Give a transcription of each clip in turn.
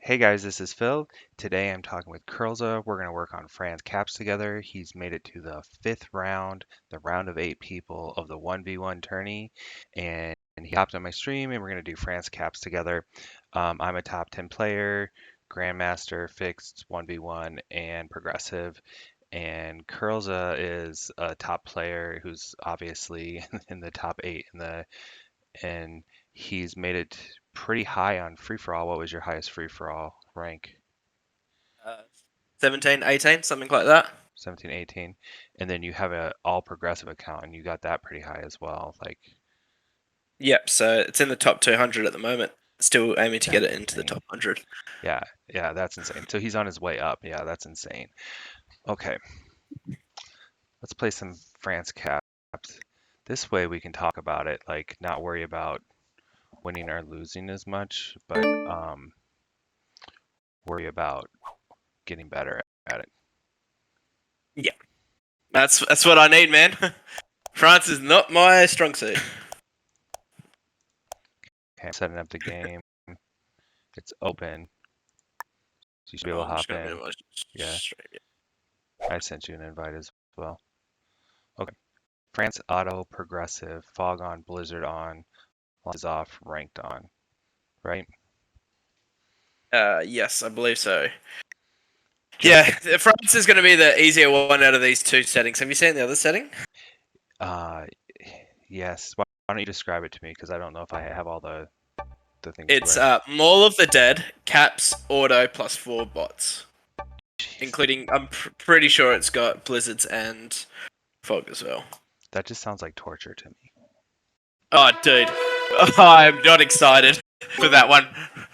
Hey guys, this is Phil. Today I'm talking with Curlza. We're going to work on Fran's caps together. He's made it to the fifth round, the round of 8 people of the 1v1 tourney, and he hopped on my stream and we're going to do Fran's caps together. I'm a top 10 player, Grandmaster, fixed, 1v1, and progressive. And Curlza is a top player who's obviously in the top 8 and he's made it pretty high on free for all. What was your highest free for all rank? Uh, 17, 18, something like that. 17, 18. And then you have a all progressive account and you got that pretty high as well. Like Yep, so it's in the top 200 at the moment. Still aiming to get that's it into the insane. top 100. Yeah, yeah, that's insane. So he's on his way up. Yeah, that's insane. Okay, let's play some France caps. This way we can talk about it, like not worry about winning or losing as much, but worry about getting better at it. Yeah, that's what I need, man. France is not my strong suit. Okay, I'm setting up the game. It's open. So you should be able to I'm just hop gonna in. minimize Yeah, straight. I sent you an invite as well. Okay. France auto progressive, fog on, blizzard on, lines off, ranked on, right? Yes, I believe so. Just Yeah, France is going to be the easier one out of these two settings. Have you seen the other setting? uh yes. Why don't you describe it to me? Because I don't know if I have all the things It's right. Maul of the Dead, Caps, Auto, plus 4 bots. Jeez. Including, I'm pretty sure it's got Blizzards and Fog as well. That just sounds like torture to me. Oh, dude. Oh, I'm not excited for that one.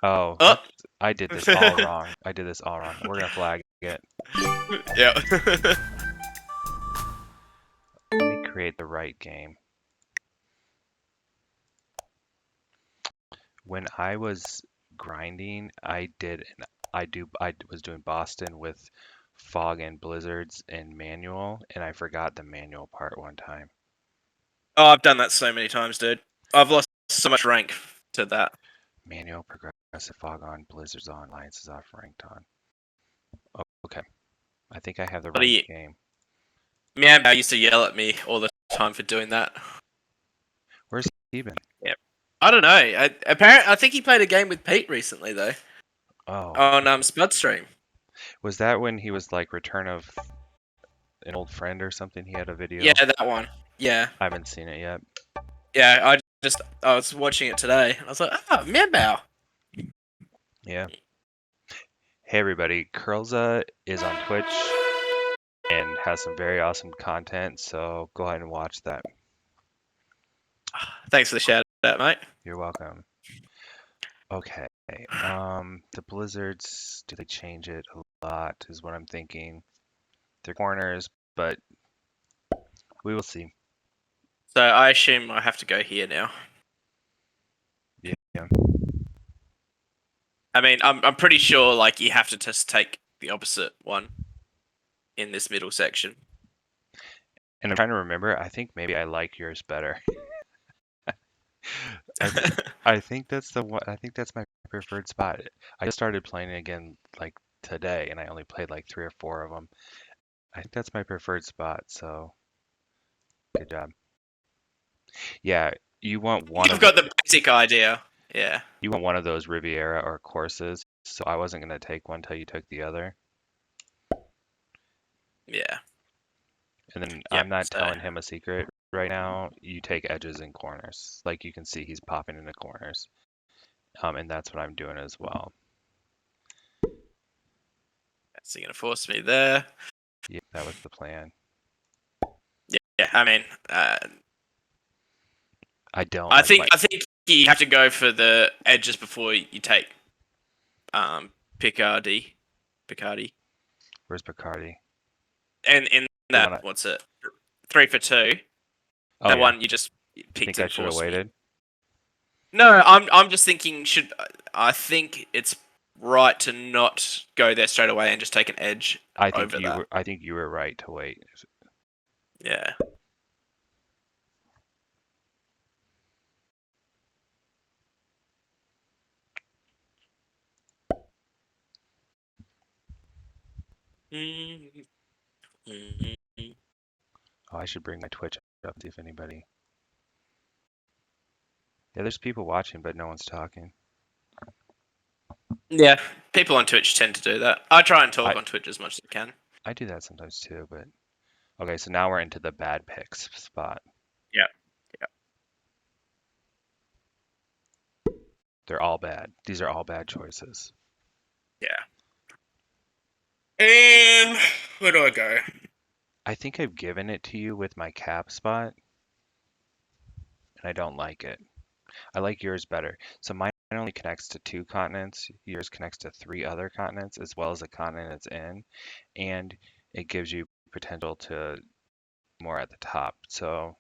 Oh, Oh. that's I did this all wrong. I did this all wrong. We're gonna flag it. Yeah. Let me create the right game. When I was grinding, I was doing Boston with fog and blizzards and manual, and I forgot the manual part one time. Oh, I've done that so many times, dude. I've lost so much rank to that. Manual, progressive, fog on, blizzards on, alliances off, ranked on. Okay, I think I have the right Bloody game. Meow used to yell at me all the time for doing that. Where's he been? Yep. I don't know. I think he played a game with Pete recently though Oh, on Spudstream. was that when he was like Return of an Old Friend or something? He had a Yeah, video. that one. Yeah, I haven't seen it yet. yeah. I was watching it today. I was like, Meow. Yeah. Hey everybody, Curlza is on Twitch and has some very awesome content, so go ahead and watch that. Thanks for the shout out, mate. You're welcome. Okay. The blizzards, do they change it a lot is what I'm thinking. They're corners, but we will see. So I assume I have to go here now. Yeah. I mean, I'm pretty sure like you have to just take the opposite one in this middle section. And I'm trying to remember, I think maybe I like yours better. I th I think that's the one, I think that's my preferred spot. I just started playing it again like today and I only played like 3 or 4 of them. I think that's my preferred spot, so good job. Yeah, you want one You've of the got the basic idea. Yeah. you want one of those Riviera or courses, so I wasn't gonna take one till you took the other. Yeah. And then Yep. I'm not So telling him a secret right now. You take edges and corners. Like you can see he's popping into corners. And that's what I'm doing as well. that's gonna force me there. Yeah, that was the plan. Yeah. I mean, I don't like my I think you have to go for the edges before you take Picardy. Picardy. where's Bacardi? And in The that, one I what's it? 3 for 2. oh That yeah. one you just picked Think I and should have forced me. waited. No, I'm just thinking. I think it's right to not go there straight away and just take an edge over that. I think you were right to wait. Yeah. Mm, mm, mm. Oh, I should bring my Twitch up, see if anybody. Yeah, there's people watching, but no one's talking. Yeah, people on Twitch tend to do that. I try and I talk on Twitch as much as I can. I do that sometimes too, but okay, so now we're into the bad picks spot. Yeah, They're all bad. These are all bad choices. yeah. And where do I go? I think I've given it to you with my cap spot, and I don't like it. I like yours better. So mine only connects to 2 continents. Yours connects to 3 other continents, as well as the continent it's in, and it gives you potential to more at the top. So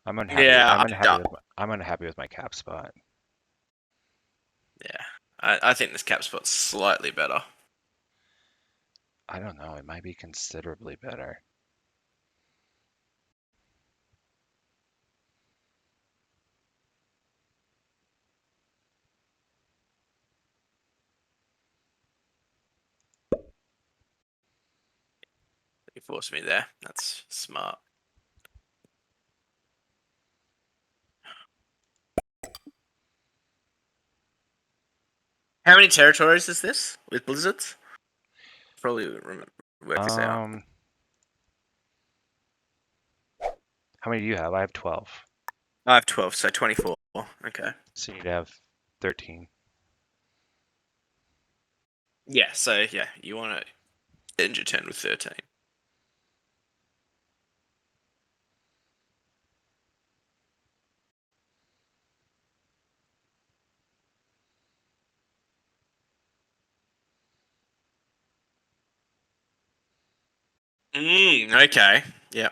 I'm unhappy. Yeah, I'm unhappy with I'm unhappy with my cap spot. yeah. I think this cap spot's slightly better. I don't know. It might be considerably better. You forced me there. That's smart. How many territories is this with blizzards? Probably work this out. Um, how many do you have? I have 12. I have 12, so 24. Okay. So you'd have 13. Yeah, so yeah, you want to end your turn with 13. Okay. Yeah.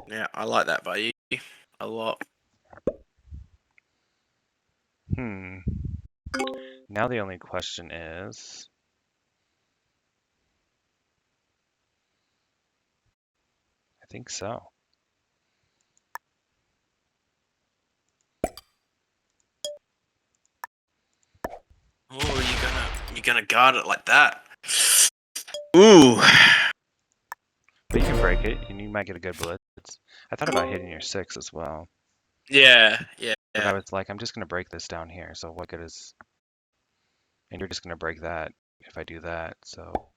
Yeah, I like that by you a lot. Hmm. Now the only question is, I think so. Oh, you're gonna guard it like that. Ooh. But you can break it, and you might get a good blitz. I thought about hitting your 6 as well. Yeah, yeah, But I yeah. was like, I'm just going to break this down here. So what good is... And you're just going to break that if I do that. So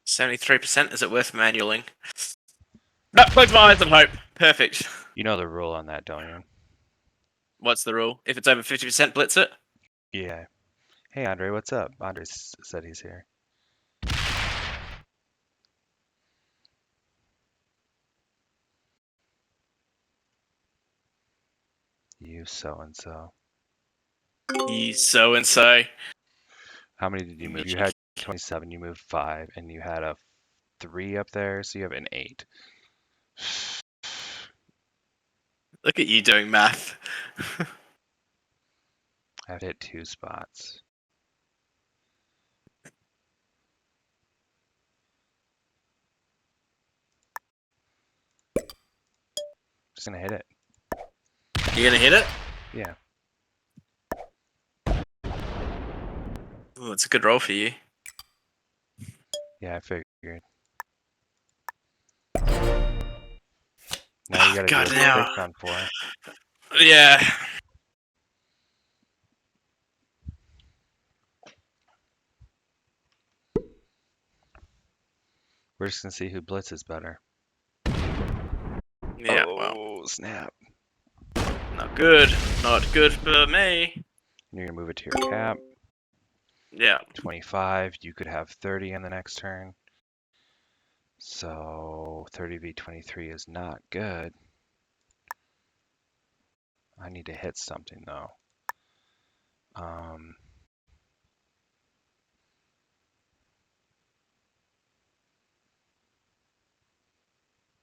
73%. Is it worth manualing? No, close my eyes and hope. Perfect. you know the rule on that, don't you? What's the rule? If it's over 50%, blitz it? Yeah. Hey, Andre, what's up? Andre said he's here. You so-and-so. You so and so. How many did you move? You had 27, you moved 5, and you had a 3 up there, so you have an 8. Look at you doing math. I've hit 2 spots. Just gonna hit it. You gonna hit it? Yeah. Oh, it's a good roll for you. Yeah, I figured. Now you gotta do God a now. 6 on 4. Yeah. We're just gonna see who blitzes better. Yeah, well. Oh, snap. Not good. Not good for me. And you're gonna move it to your cap. Yeah. 25. You could have 30 on the next turn. So 30v23 is not good. I need to hit something though. Um,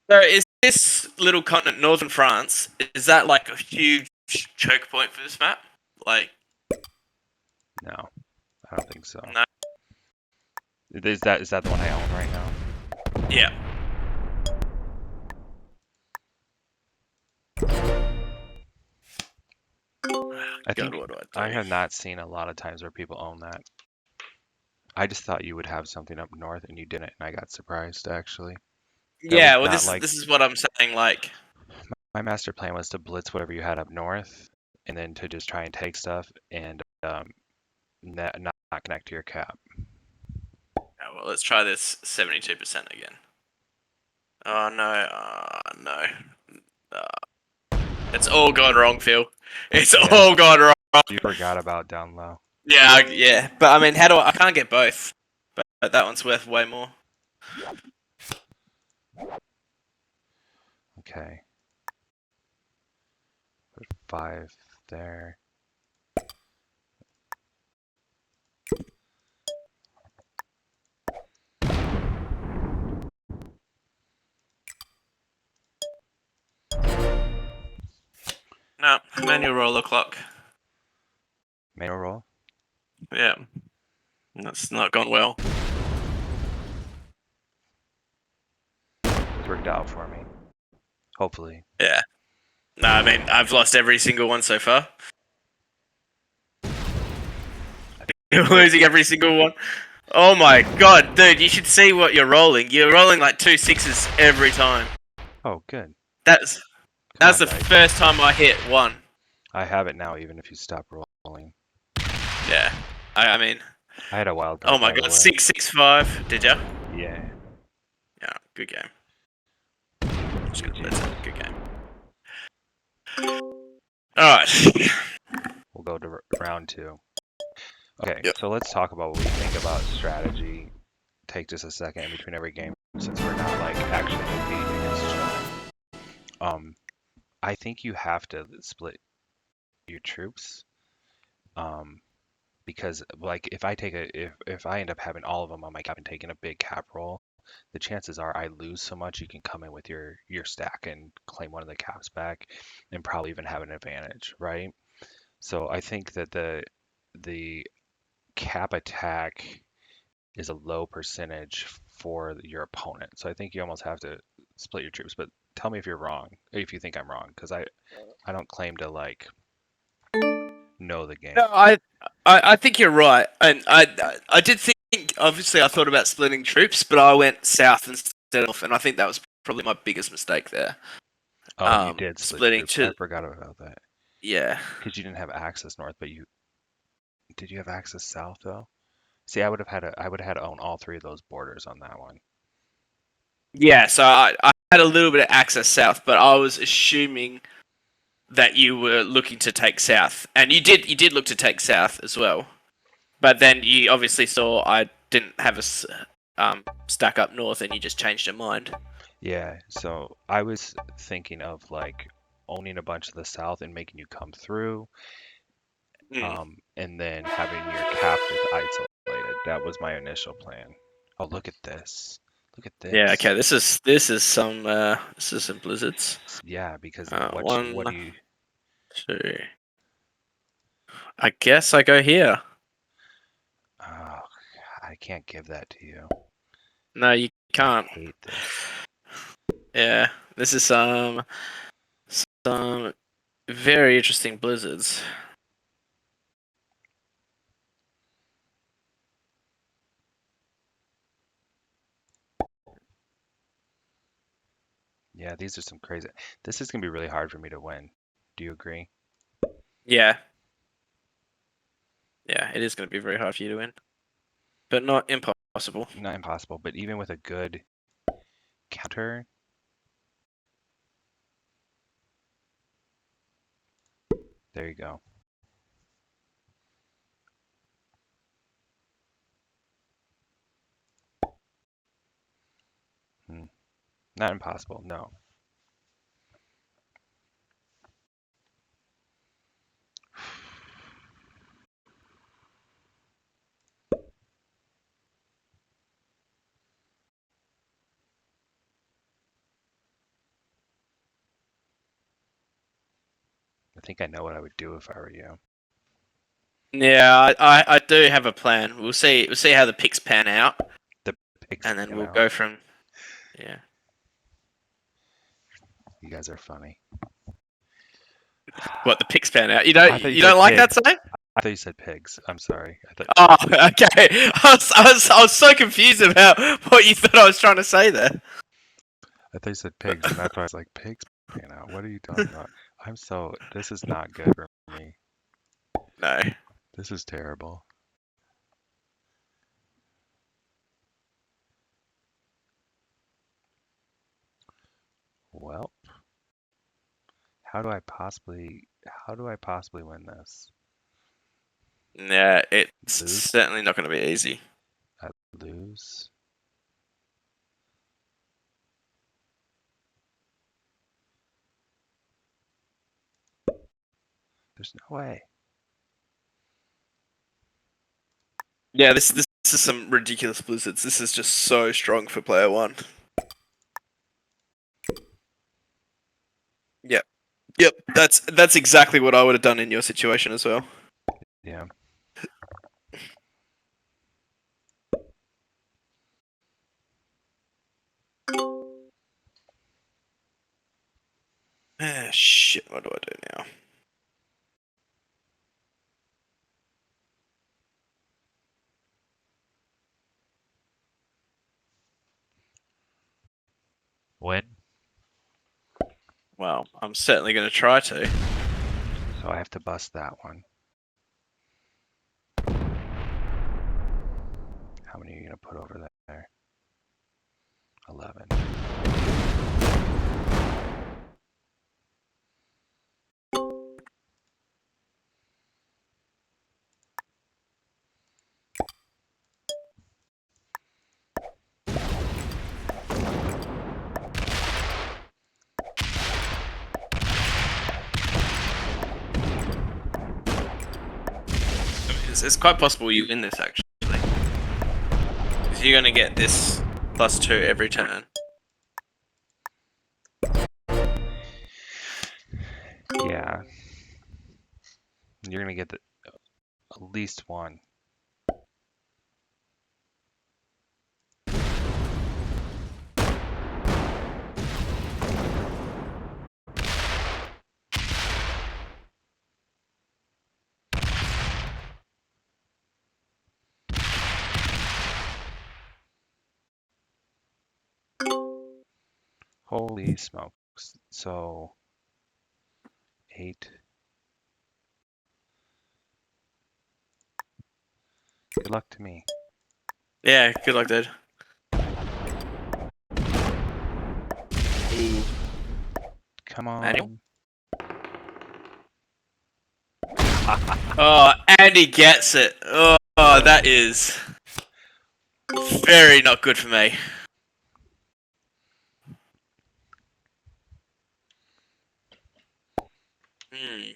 So is this little continent, northern France, is that like a huge choke point for this map? Like, no, I don't think so. no. Is that the one I own right now? Yeah. I God, think what do I I do? have not seen a lot of times where people own that. I just thought you would have something up north and you didn't, and I got surprised actually. That was Yeah, well, not this is like this is what I'm saying. Like, my master plan was to blitz whatever you had up north, and then to just try and take stuff and not connect to your cap. oh, well, let's try this 72% again. Oh no, oh no. It's all gone wrong, Phil. It's Yeah, all gone wrong. you forgot about down low. Yeah, yeah. But I mean, how do I can't get both. But that one's worth way more. Okay, put 5 there. No, manual roller clock. Manual roll. Yeah, that's not gone well. It's worked out for me. Hopefully. Yeah. No, I mean, I've lost every single one so far. I You're think with losing every single one. Oh my god, dude, you should see what you're rolling. You're rolling like 2 6s every time. oh good. That's Come that's on, the dice. first time I hit one. I have it now, even if you stop rolling. Yeah. I mean, I had a wild oh card, my by the god, way. 665. Did ya? Yeah. Yeah, good game. Just gonna blitz GG. it. Good game. Alright. We'll go to round 2. Okay, Yep. so let's talk about what we think about strategy. Take just a second in between every game since we're not like actually competing against each other. Um, I think you have to split your troops. Um, because like if I take a if I end up having all of them on my cap and taking a big cap roll, the chances are I lose so much you can come in with your stack and claim one of the caps back and probably even have an advantage, right? So I think that the cap attack is a low percentage for your opponent. So I think you almost have to split your troops. But tell me if you're wrong, if you think I'm wrong, because I don't claim to like know the No, game. I think you're right, and I did think. Obviously, I thought about splitting troops, but I went south instead of north, and I think that was probably my biggest mistake there. Oh, you did split Splitting troops. I to forgot about that yeah, because you didn't have access north, but you did you have access south though? See, I would have had to own all 3 of those borders on that one. yeah. So I had a little bit of access south, but I was assuming that you were looking to take south, and you did look to take south as well. But then you obviously saw I didn't have stack up north, and you just changed your mind. Yeah, so I was thinking of like owning a bunch of the south and making you come through, Mm. and then having your cap just isolated. That was my initial plan. Oh, look at this. Look at Yeah. Okay. this. This is some blizzards. Yeah, because what do One, you? two. I guess I go here. Oh, I can't give that to you. No, you I can't. hate this. Yeah, this is some very interesting blizzards. Yeah, these are some crazy. This is gonna be really hard for me to win. Do you agree? Yeah, yeah, it is going to be very hard for you to win, but not impossible. Not impossible, but even with a good counter, there you go. Hmm. Not impossible, no. I think I know what I would do if I were you. Yeah, I do have a plan. We'll see how the picks pan out, The pigs and then pan we'll out. go from yeah. You guys are funny. What, the pigs pan out? I thought you You said don't like that pigs. saying? I thought you said pigs. I'm sorry. I thought Oh, okay. I was so confused about what you thought I was trying to say there. you said pigs, and that's why I was like, pigs, you know, what are you talking about? This is not good for me. No. This is terrible. Well, how do I possibly win this? Yeah, it's Lose? certainly not going to be easy. I lose? There's no way. Yeah, this is some ridiculous blizzards. This is just so strong for player one. Yep. Yep. That's exactly what I would have done in your situation as well. Yeah. Ah, shit. What do I do now? Win? Well, I'm certainly going to try to. So I have to bust that one. How many are you going to put over there? 11. It's quite possible you win this actually. Because you're going to get this +2 every turn. Yeah. You're going to get at least one. Holy smokes. So 8. Good luck to me. Yeah, good luck, dude. Come Manual? on. Oh, and he gets it. Oh, that is very not good for me. Hmm.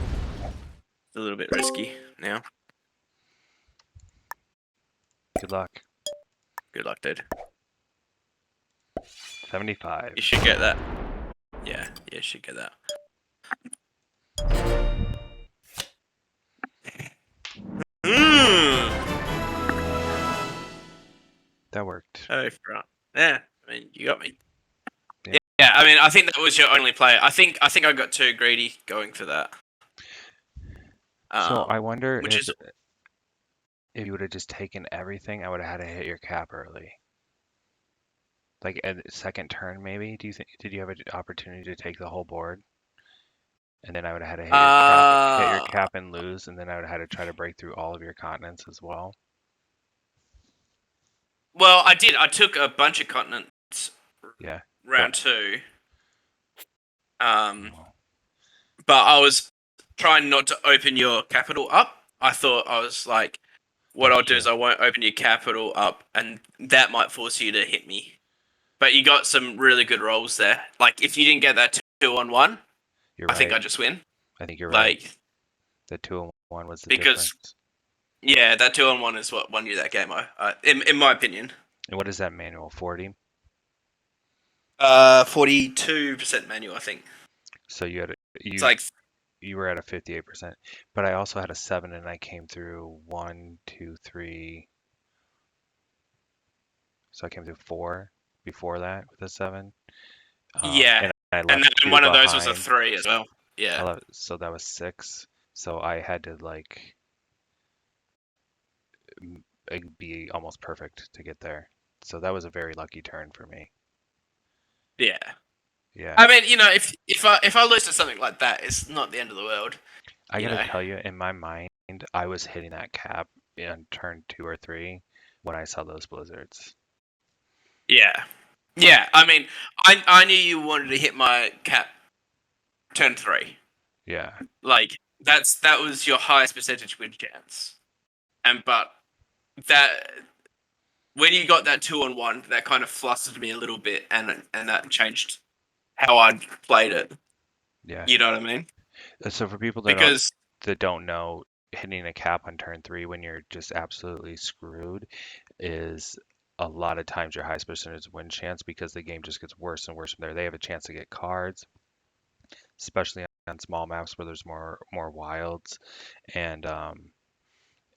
It's a little bit risky now. Good luck. Good luck, dude. 75. You should get that. Yeah, you should get that. Mmm. That worked. Oh, right. Yeah, I mean, you got me. Yeah. Yeah, yeah. I mean, I think that was your only play. I think I got too greedy going for that. So Um, I wonder which is if you would have just taken everything, I would have had to hit your cap early. Like at the second turn, maybe. Do you think? Did you have an opportunity to take the whole board? And then I would have had to hit your uh, cap and lose, and then I would have had to try to break through all of your continents as well. well, I did. I took a bunch of continents Yeah, but round two. Um, well, but I was trying not to open your capital up. I thought I was like, what I'll do is gotcha. I won't open your capital up, and that might force you to hit me. But you got some really good rolls there. Like if you didn't get that 2-on-1, You're I think right. I just win. I think you're right. Like The 2 and 1 was the because difference. yeah, that 2-on-1 is what won you that game. In my opinion. And what is that manual? 40. 42% manual, I think. So It's you like you were at a 58%, but I also had a 7 and I came through one, two, three. So I came through four before that with a 7. Yeah, And I and left then two one of those was a behind. 3 as well. Yeah, So that was 6. So I had to like be almost perfect to get there. So that was a very lucky turn for me. yeah. Yeah. I mean, if I lose to something like that, it's not the end of the world. I You gotta know. tell you, in my mind, I was hitting that cap in turn 2 or 3 when I saw those blizzards. Yeah. Like, Yeah. I mean, I knew you wanted to hit my cap turn 3. yeah, Like that was your highest percentage win chance. And but that when you got that 2-on-1, that kind of flustered me a little bit, and that changed how I played it. yeah. You know what I mean? So for people Because that don't know, hitting a cap on turn 3 when you're just absolutely screwed is a lot of times your highest percentage win chance because the game just gets worse and worse from there. They have a chance to get cards, especially on small maps where there's more wilds, and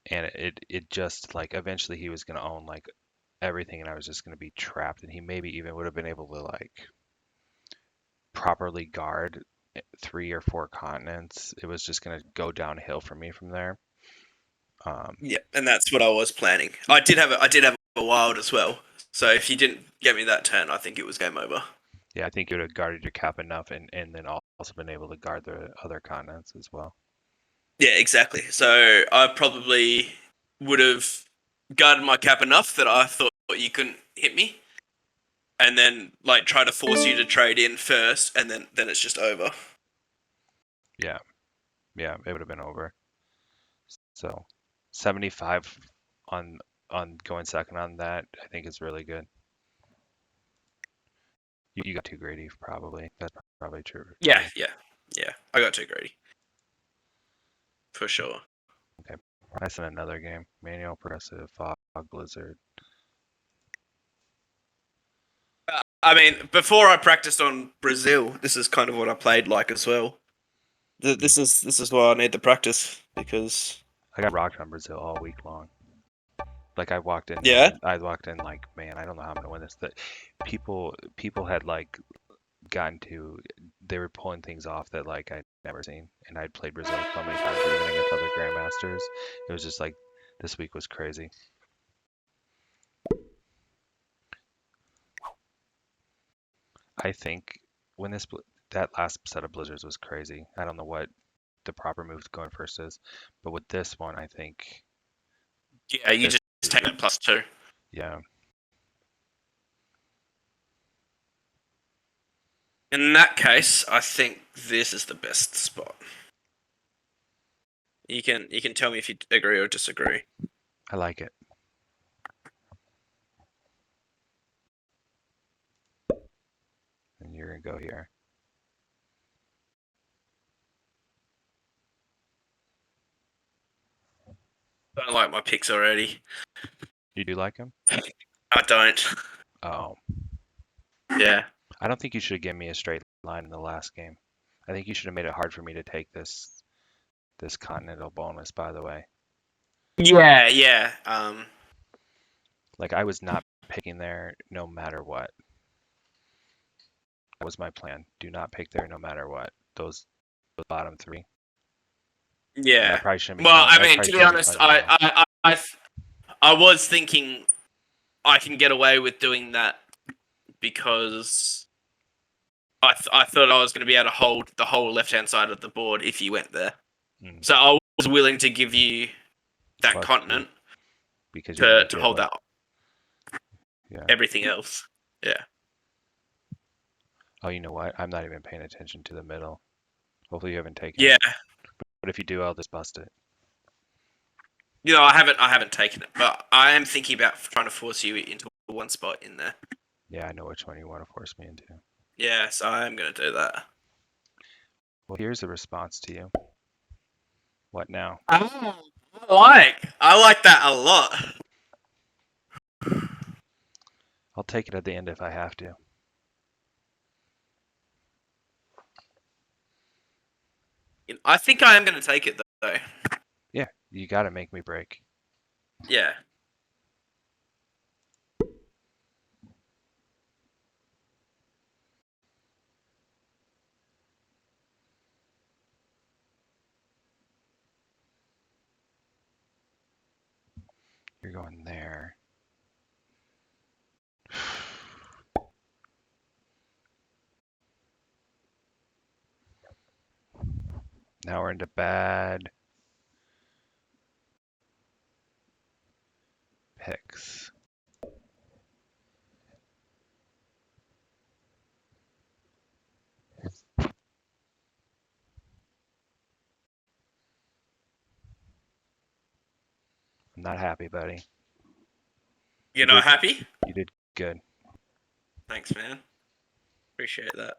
it just like eventually he was gonna own like everything, and I was just gonna be trapped, and he maybe even would have been able to like properly guard 3 or 4 continents. It was just gonna go downhill for me from there. Um, yeah, and that's what I was planning. I did have a wild as well. So if you didn't get me that turn, I think it was game over. yeah, I think you would have guarded your cap enough, and then also been able to guard the other continents as well. Yeah, exactly. So I probably would have guarded my cap enough that I thought you couldn't hit me, and then like try to force you to trade in first, and then it's just over. Yeah, yeah, it would have been over. So 75 on going second on that, I think is really good. You got too greedy, probably. That's probably true Yeah, too. yeah, yeah. I got too greedy for sure. Okay, that's in another game. Manual progressive fog blizzard. I mean, before I practiced on Brazil, this is kind of what I played like as well. Mm. This is why I need the practice because I got rocked on Brazil all week long. Like yeah, I walked in like, man, I don't know how I'm gonna win this. That people had like gotten to, they were pulling things off that like I'd never seen, and I'd played Brazil so many times, even against other grandmasters. It was just like this week was crazy. I think when that last set of blizzards was crazy. I don't know what the proper move to going first is, but with this one, I think yeah. You this, just take it +2. yeah, In that case, I think this is the best spot. You can tell me if you agree or disagree. I like it. And you're gonna go here. Don't like my picks already. You do like him? I don't. Oh, Yeah. I don't think you should have given me a straight line in the last game. I think you should have made it hard for me to take this continental bonus, by the way. Yeah, yeah. Like I was not picking there no matter what. That was my plan. Do not pick there no matter what. The bottom 3. And Yeah. Well, I I mean, probably to be shouldn't be honest, telling you now. I was thinking I can get away with doing that because I thought I was going to be able to hold the whole left hand side of the board if you went there. Mm, So I was willing to give you that +2 continent because you to wanted to be hold able to, that yeah. everything else. Yeah. Oh, you know what? I'm not even paying attention to the middle. Hopefully you haven't taken Yeah. it. But if you do, I'll just bust it. I haven't taken it, but I am thinking about trying to force you into one spot in there. Yeah, I know which one you want to force me into. Yeah, so I am going to do that. Well, here's a response to you. What now? Oh, I like that a lot. I'll take it at the end if I have to. I think I am going to take it though. Yeah, you got to make me break. Yeah. You're going there. Now we're into bad picks. I'm not happy, buddy. You're You not did happy? you did good. Thanks, man. Appreciate that.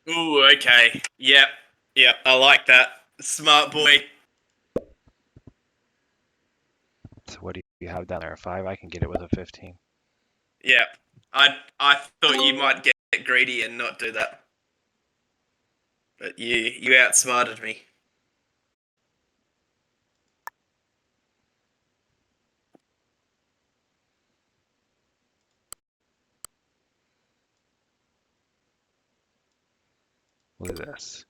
Ooh, okay. Yep. Yep. I like that. Smart boy. So what do you have down there? A 5? I can get it with a 15. Yep. I thought you might get greedy and not do that. But you outsmarted me. Look at this.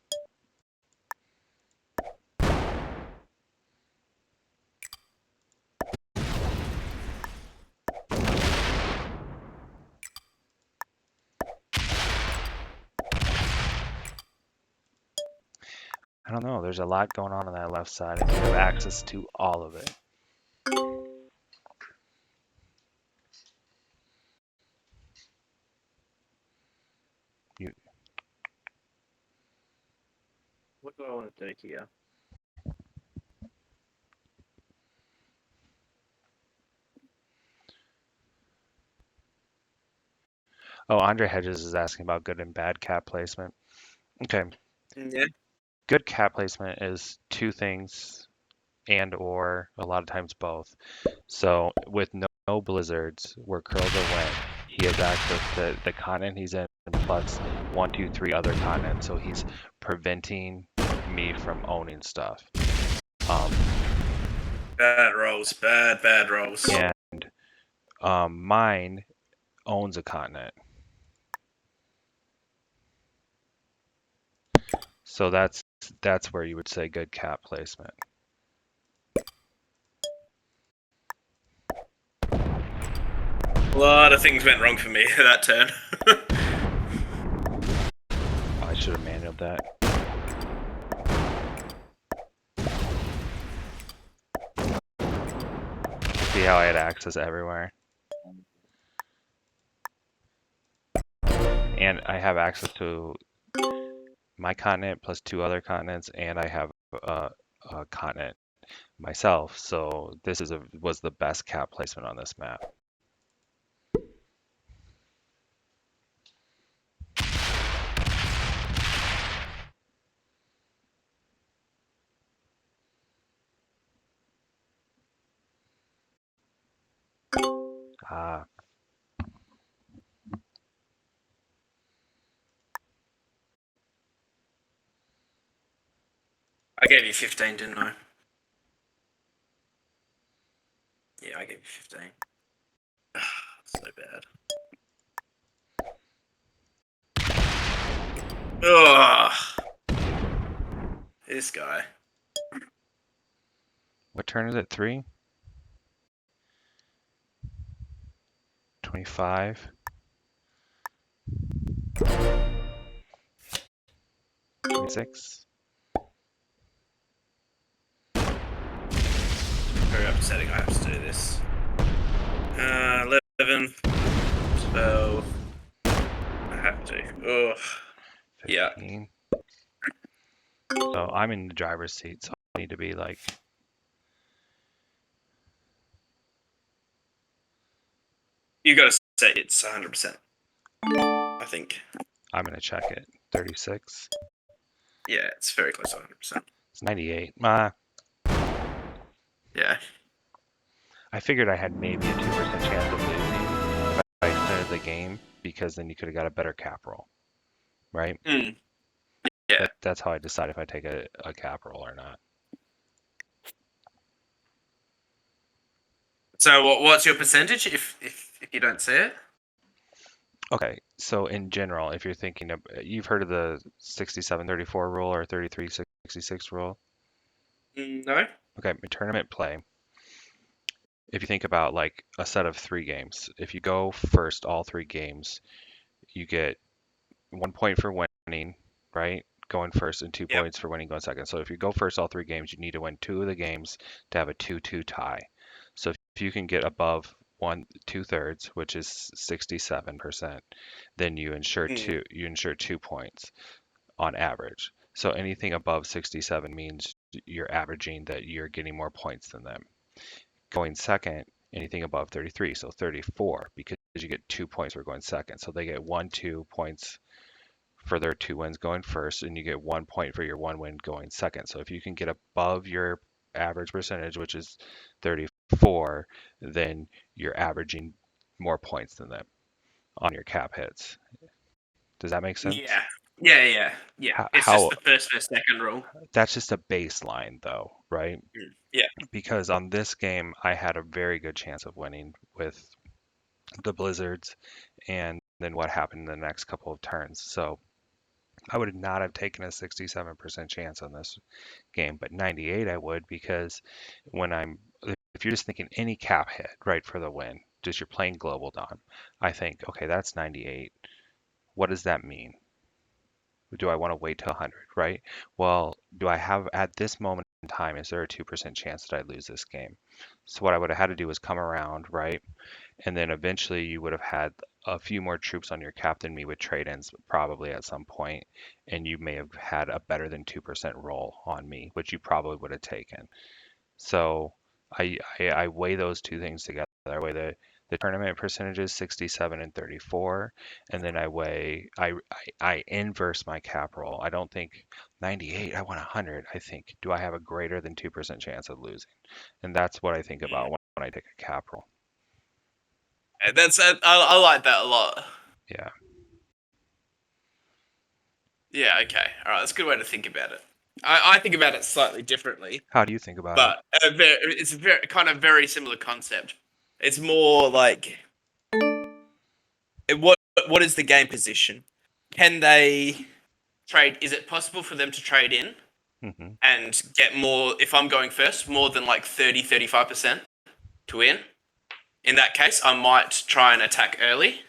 I don't know. There's a lot going on that left side, and you have access to all of it. You, What do I want to do here? oh, Andre Hedges is asking about good and bad cap placement. Okay, Yeah. good cap placement is two things and or a lot of times both. So with no blizzards where Curlza went, he has access to the continent he's in plus one, two, three other continents. So he's preventing me from owning stuff. Um, Bad rolls. Bad rolls. and mine owns a continent. So that's where you would say good cap placement. A lot of things went wrong for me that turn. I should have manualed that. See how I had access everywhere? And I have access to my continent plus two other continents, and I have a continent myself. So this was the best cap placement on this map. Ah, I gave you 15, didn't I? Yeah, I gave you 15. So bad. Ugh. This guy. what turn is it? 3? 25? 26? Very upsetting I have to do this. 11, 12. I have to. Ugh. Yeah. 15? So I'm in the driver's seat, so I need to be like, You gotta say it's 100%. I think. I'm gonna check it. 36? Yeah, it's very close to 100%. It's 98. Ah, Yeah. I figured I had maybe a 2% chance of losing if I extended the game because then you could have got a better cap roll, right? Mm, yeah. That's how I decide if I take a cap roll or not. So what's your percentage if you don't say it? Okay, so in general, if you're thinking of, you've heard of the 67-34 rule or 33-66 rule. No. Okay, in tournament play, if you think about like a set of three games, if you go first all three games, you get 1 point for winning, right? Going first, and two Yep. points for winning going second. So if you go first all three games, you need to win two of the games to have a 2-2 tie. So if you can get above 1/2, which is 67%, then Mm, you ensure 2 points on average. So anything above 67 means you're averaging that you're getting more points than them. Going second, anything above 33, so 34, because you get 2 points for going second. So they get 1, 2 points for their two wins going first, and you get 1 point for your one win going second. So if you can get above your average percentage, which is 34, then you're averaging more points than them on your cap hits. Does that make sense? yeah. Yeah. It's just How the first second rule. that's just a baseline though, right? Yeah. Because on this game, I had a very good chance of winning with the blizzards and then what happened in the next couple of turns. So I would not have taken a 67% chance on this game, but 98 I would because when I'm if you're just thinking any cap hit, right, for the win, just you're playing global Dom, I think, okay, that's 98. What does that mean? Do I want to wait till 100, right? Well, do I have at this moment in time, is there a 2% chance that I lose this game? So what I would have had to do was come around, right? And then eventually you would have had a few more troops on your cap than me with trade-ins probably at some point, and you may have had a better than 2% roll on me, which you probably would have taken. So I weigh those two things together. I weigh the tournament percentages 67 and 34, and then I inverse my cap roll. I don't think 98, I want 100. I think, do I have a greater than 2% chance of losing? And that's what I think about Mm. when I take a cap roll. That's I like that a lot. Yeah. Yeah. Okay. All right. That's a good way to think about it. I think about it slightly differently, How do you think about it? but it's a very kind of very similar concept. It's more like what what is the game position? Can they trade? Is it possible for them to trade in Hmm. and get more? If I'm going first, more than like 30-35% to win. In that case, I might try and attack early.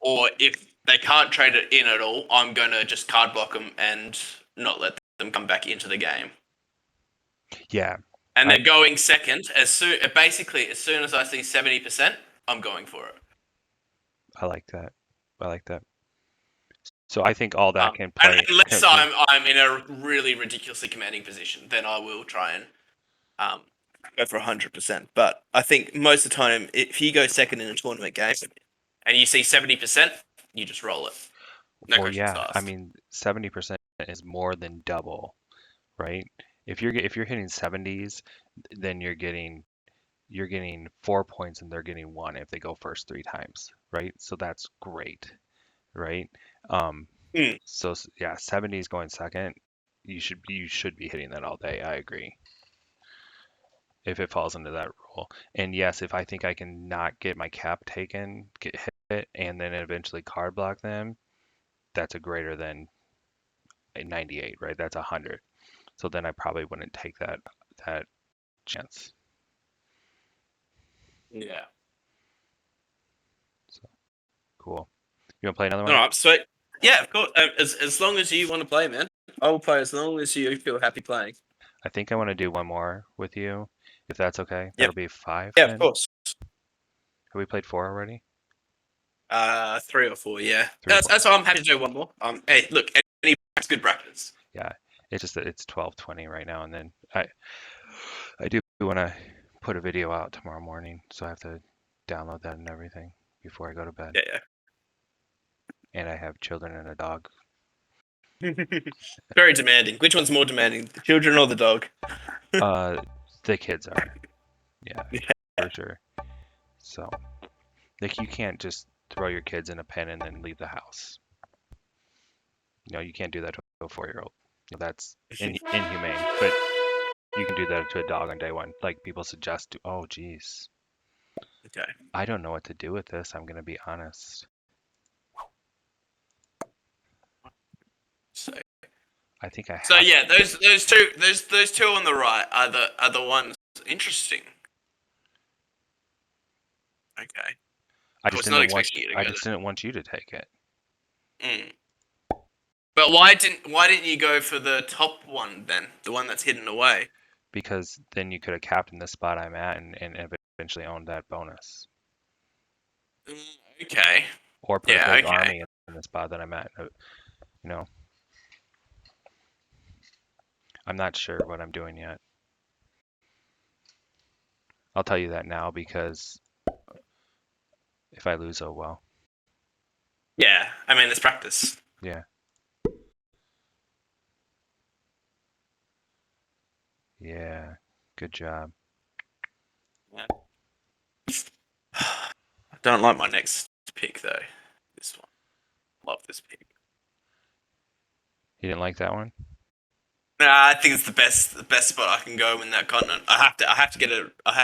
Or if they can't trade it in at all, I'm going to just card block them and not let them come back into the game. Yeah, And I they're going second basically as soon as I see 70%, I'm going for it. I like that. I like that. So I think all that Um, can and play. unless I'm in a really ridiculously commanding position, then I will try and um, go for 100%. But I think most of the time, if you go second in a tournament game and you see 70%, you just roll it. No Well, questions yeah, I asked. mean, 70% is more than double, right? If you're hitting 70s, then you're getting 4 points and they're getting one if they go first three times, right? So that's great, right? Um, Mm, yeah, 70s going second, you should be hitting that all day. I agree. If it falls into that rule. And yes, if I think I can not get my cap taken, get hit, and then eventually card block them, that's a greater than a 98, right? That's 100. So then I probably wouldn't take that chance. yeah. So cool. You want to play another All one? right, sweet. Yeah, of course. As long as you want to play, man, I will play as long as you feel happy playing. I think I want to do one more with you, if that's okay. Yep. That'll be five Yeah, of then. course. Have we played four already? 3 or 4. Yeah, Three or four. that's why I'm happy to do one more. Hey, look, any good brackets. Yeah. It's just that it's 12:20 right now, and then I do want to put a video out tomorrow morning, so I have to download that and everything before I go to bed. Yeah, yeah. And I have children and a dog. Very demanding. Which one's more demanding, the children or the dog? Uh, the kids are, yeah, Yeah. for sure. So, like, you can't just throw your kids in a pen and then leave the house. You can't do that to a 4-year-old. That's inhumane. But you can do that to a dog on day one, like people suggest. Oh, geez. Okay. I don't know what to do with this. I'm gonna be honest. So, I think I so have yeah, to. those two on the right are the ones interesting. Okay. I I just was not didn't want. expecting you to I go just didn't want you to take it there. But why didn't you go for the top one then? The one that's hidden away? because then you could have captained the spot I'm at and eventually owned that bonus, Okay. or put a Yeah, big okay. army in the spot that I'm at. You know, I'm not sure what I'm doing yet. I'll tell you that now because if I lose, oh well. Yeah, I mean, there's practice. Yeah, yeah. Good job. Yeah. I don't like my next pick though. This one. Love this pick. You didn't like that one? Nah, I think it's the best spot I can go in that continent. I have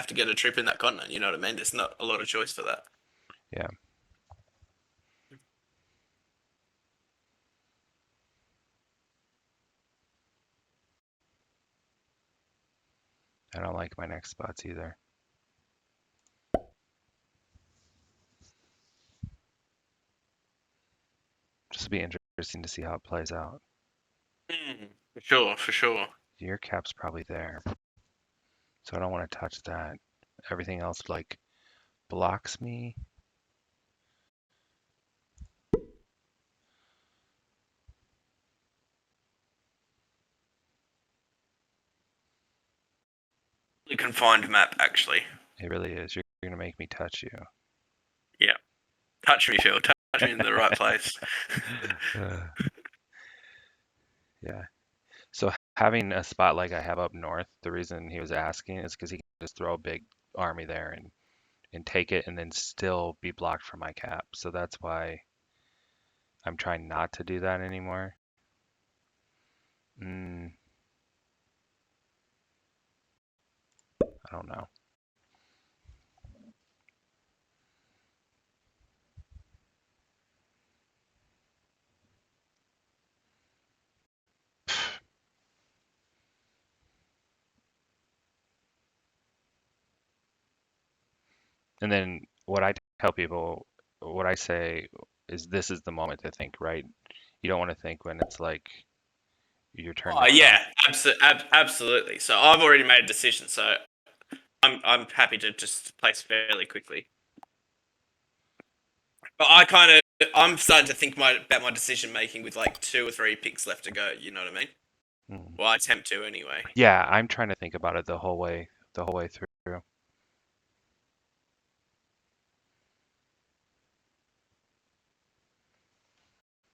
to get a trip in that continent. You know what I mean? There's not a lot of choice for that. Yeah. I don't like my next spots either. Just be interesting to see how it plays out. For sure, for sure. Your cap's probably there, so I don't want to touch that. Everything else like blocks me. Really confined map, actually. It really is. You're gonna make me touch you. Yeah. Touch me, Phil. Touch me in the right place. Uh, yeah. So having a spot like I have up north, the reason he was asking is because he can just throw a big army there and take it and then still be blocked from my cap. So that's why I'm trying not to do that anymore. Mm, I don't know. And then what I tell people, what I say is this is the moment to think, right? You don't want to think when it's like your turn Oh to draw. yeah, absolutely. So I've already made a decision. So I'm happy to just place fairly quickly. But I'm starting to think about my decision making with like 2 or 3 picks left to go. You know what I mean? Mm. Well, I attempt to anyway. Yeah, I'm trying to think about it the whole way through.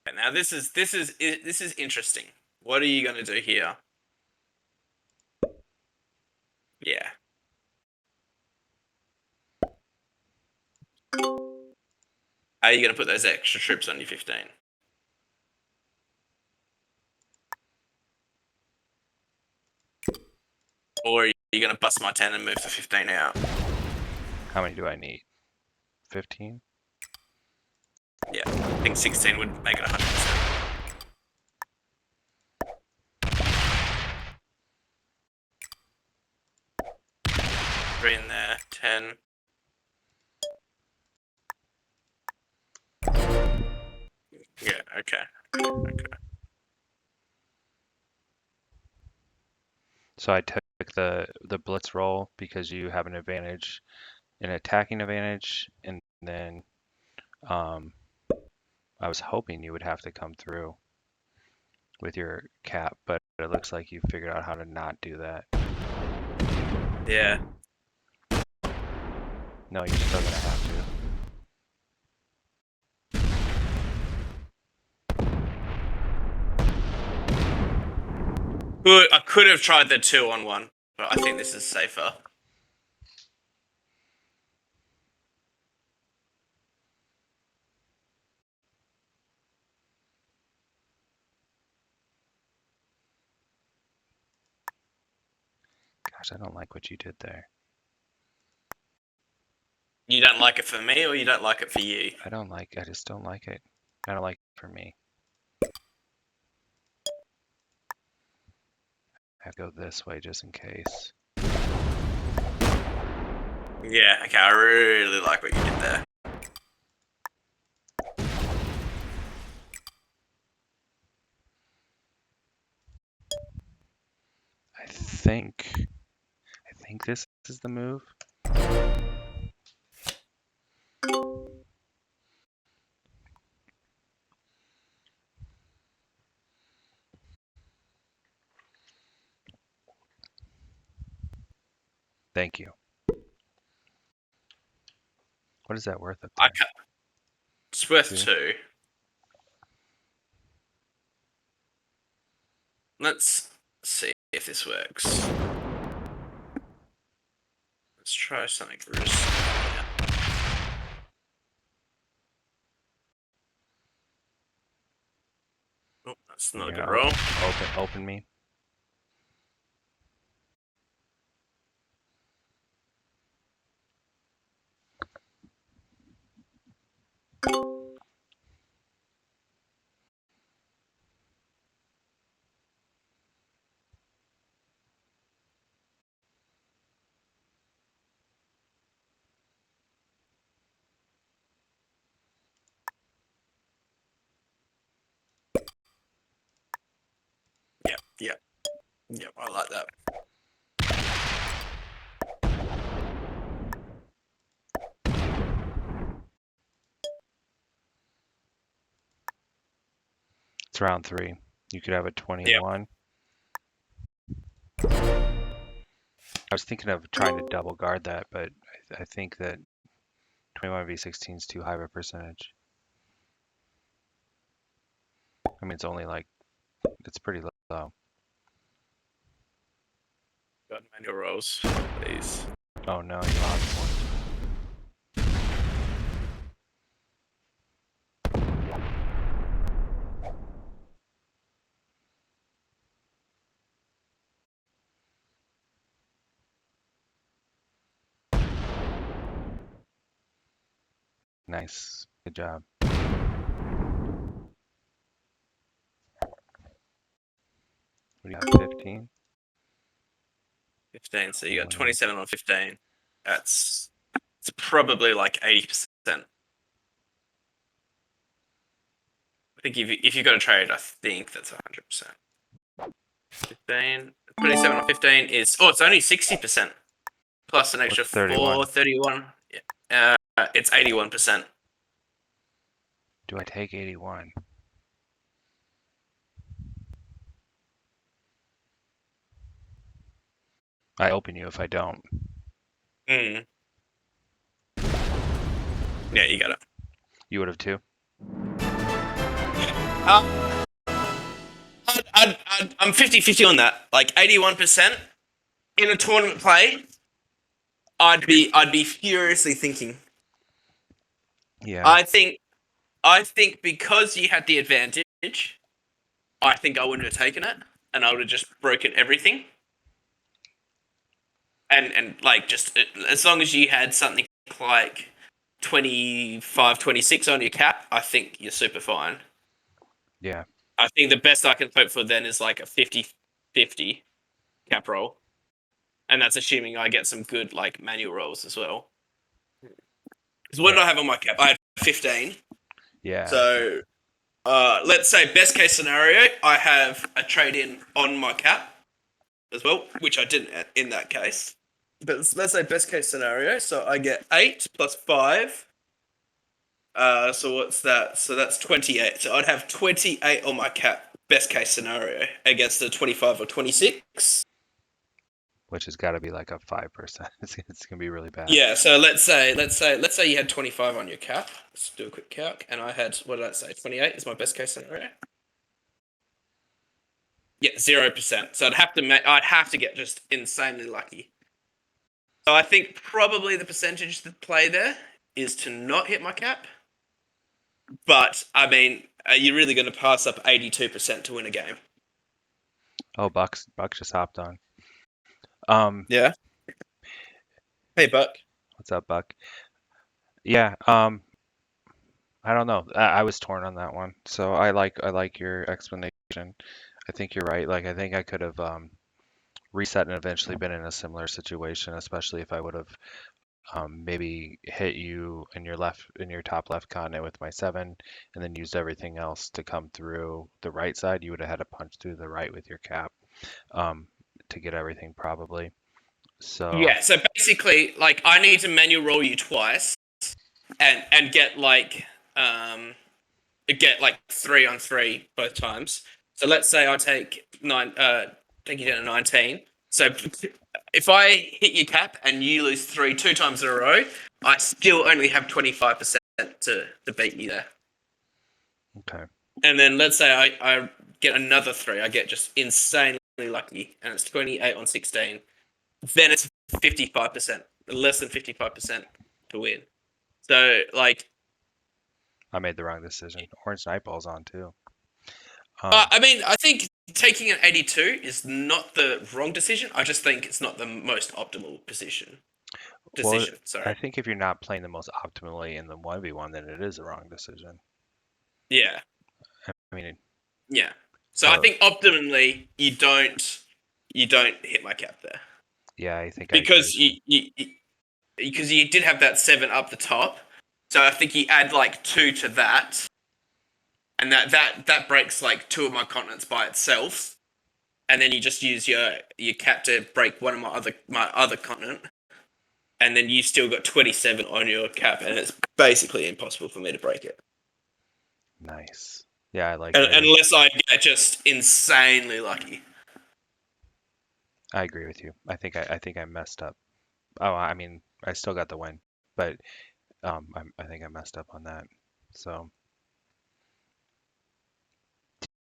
Okay, now this is interesting. What are you going to do here? Yeah. How are you going to put those extra troops on your 15? Or are you going to bust my 10 and move the 15 out? How many do I need? 15? Yeah. I think 16 would make it 100%. Three in there, 10. Yeah, okay. Okay. So I took the blitz roll because you have an advantage, an attacking advantage, and then um, I was hoping you would have to come through with your cap, but it looks like you figured out how to not do that. Yeah. No, you're still gonna have to. I could have tried the 2-on-1, but I think this is safer. Gosh, I don't like what you did there. You don't like it for me, or you don't like it for you? I just don't like it. I don't like it for me. I have to go this way just in case. Yeah, okay, I really like what you did there. I think this is the move. Thank you. What is that worth up I there? ca It's worth 2? 2. Let's see if this works. Let's try something risky. Oh, that's not a Here, good roll. open me. Yep, yep, yep. I like that. It's round 3. You could have a Yep. 21. I was thinking of trying to double guard that, but I think that 21v16 is too high of a percentage. I mean, it's only like, it's pretty low. Got manual rolls, please. Oh no, you lost one. Nice. Good job. What do you have, 15? 15. So you got 21. 27 on 15. It's probably like 80%. I think if you got a trade, I think that's 100%. 15. 27 on 15 is it's only 60% plus an extra What's 31? 431. It's 81%. Do I take 81? I open you if I don't. Mm. Yeah, you got it. You would have too? Uh, I'm 50-50 on that. Like 81% in a tournament play, I'd be furiously thinking. Yeah. I think I think because you had the advantage, I think I wouldn't have taken it, and I would have just broken everything. And like just as long as you had something like 25, 26 on your cap, I think you're super fine. Yeah. I think the best I can hope for then is like a 50-50 cap roll. And that's assuming I get some good like manual rolls as well. Because what Yeah. did I have on my cap? I had 15. Yeah. So let's say best case scenario, I have a trade in on my cap as well, which I didn't in that case. But let's say best case scenario, so I get 8 plus 5. So what's that? So that's 28. So I'd have 28 on my cap, best case scenario, against a 25 or 26. Which has got to be like a 5%. It's gonna be really bad. Yeah, so let's say you had 25 on your cap. Let's do a quick calc. And I had, what did I say? 28 is my best case scenario. Yeah, 0%. So I'd have to get just insanely lucky. So I think probably the percentage to play there is to not hit my cap. But I mean, are you really going to pass up 82% to win a game? Oh, Bucks just hopped on. Um, Yeah. Hey, Buck. what's up, Buck? Yeah, I don't know. I was torn on that one. So I like your explanation. I think you're right. Like I think I could have reset and eventually been in a similar situation, especially if I would have maybe hit you in your top left continent with my seven, and then used everything else to come through the right side. You would have had to punch through the right with your cap um, to get everything probably. So Yeah. So basically, like, I need to manual roll you twice, and um get like 3 on 3 both times. So let's say I take you down to 19. So if I hit your cap and you lose three 2 times in a row, I still only have 25% to beat you there. okay, And then let's say I get another three, I get just insanely lucky, and it's 28 on 16. Then it's 55%, less than 55% to win. So like, I made the wrong decision. Orange Nightball's on too. Um, I mean, I think taking an 82 is not the wrong decision. I just think it's not the most optimal position. well, Decision, I sorry. think if you're not playing the most optimally in the 1v1, then it is a wrong decision. Yeah, I mean, yeah. So I so think optimally you don't hit my cap there yeah, I think I agree because with you. you did have that seven up the top. So I think you add like two to that, and that breaks like two of my continents by itself. And then you just use your cap to break one of my other continent, and then you still got 27 on your cap, and it's basically impossible for me to break it. Nice. Yeah, I like it. Unless I get just insanely lucky. I agree with you. I think I messed up. Oh, I mean, I still got the win, but I think I messed up on that. So,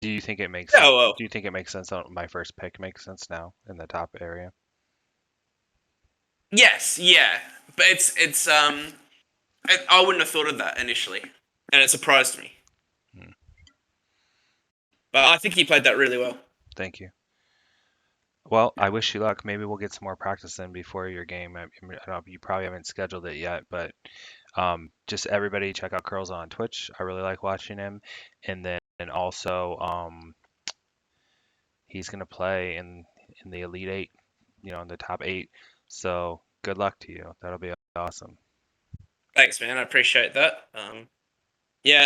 do you think it makes Yeah, sense? well, Do you think it makes sense on my first pick makes sense now in the top area? yes, yeah, but I wouldn't have thought of that initially, and it surprised me. Hmm, But I think he played that really well. thank you. Well, Yeah. I wish you luck. Maybe we'll get some more practice in before your game. I don't know, you probably haven't scheduled it yet, but just everybody check out Curlza on Twitch. I really like watching him. And then and also he's gonna play in the Elite Eight, in the top eight. So good luck to you. That'll be awesome. Thanks, man. I appreciate that. Yeah,